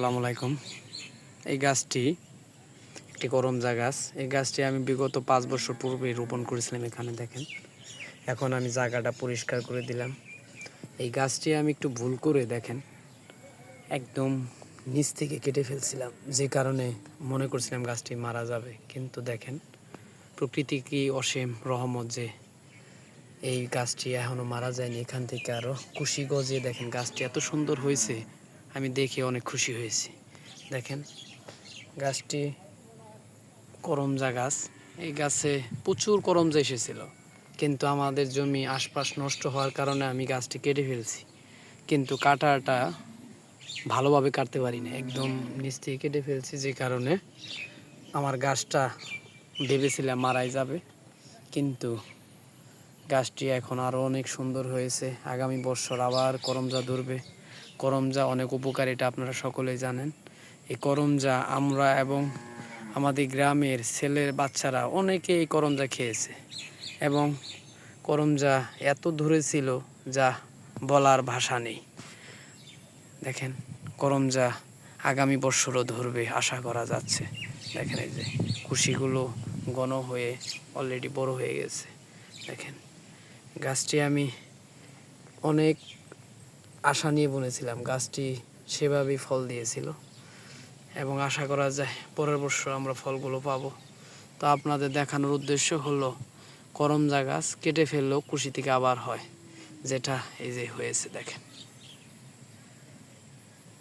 আসসালামু আলাইকুম। এই গাছটি একটি করমজা গাছ। এই গাছটি আমি বিগত 5 বছর পূর্বে রোপণ করেছিলাম। এখানে দেখেন, এখন আমি জায়গাটা পরিষ্কার করে দিলাম। এই গাছটি আমি একটু ভুল করে দেখেন একদম নিচ থেকে কেটে ফেলছিলাম, যে কারণে মনে করছিলাম গাছটি মারা যাবে। কিন্তু দেখেন প্রকৃতি কি অসীম রহমত যে এই গাছটি এখনও মারা যায়নি। এখান থেকে আরও কুশি গজিয়ে দেখেন গাছটি এত সুন্দর হয়েছে, আমি দেখে অনেক খুশি হয়েছি। দেখেন গাছটি করমজা গাছ। এই গাছে প্রচুর করমজা এসেছিল, কিন্তু আমাদের জমি আশপাশ নষ্ট হওয়ার কারণে আমি গাছটি কেটে ফেলছি। কিন্তু কাটাটা ভালোভাবে কাটতে পারি না, একদম নিচ থেকে কেটে ফেলছি, যে কারণে আমার গাছটা ভেবেছিলাম মারাই যাবে। কিন্তু গাছটি এখন আরও অনেক সুন্দর হয়েছে। আগামী বছর আবার করমজা ধরবে। করমজা অনেক উপকার, এটা আপনারা সকলেই জানেন। এই করমজা আমরা এবং আমাদের গ্রামের ছেলের বাচ্চারা অনেকে এই করমজা খেয়েছে, এবং করমজা এত ধরেছিল যা বলার ভাষা নেই। দেখেন করমজা আগামী বছরও ধরবে আশা করা যাচ্ছে। দেখেন এই যে কুশিগুলো ঘন হয়ে অলরেডি বড় হয়ে গেছে। দেখেন গাছটি আমি অনেক আশা নিয়ে বুনেছিলাম, গাছটি সেভাবেই ফল দিয়েছিল, এবং আশা করা যায় পরের বছর আমরা ফলগুলো পাবো। তো আপনাদের দেখানোর উদ্দেশ্য হলো করমজা গাছ কেটে ফেললেও কুশি থেকে আবার হয়, যেটা এই যে হয়েছে দেখেন।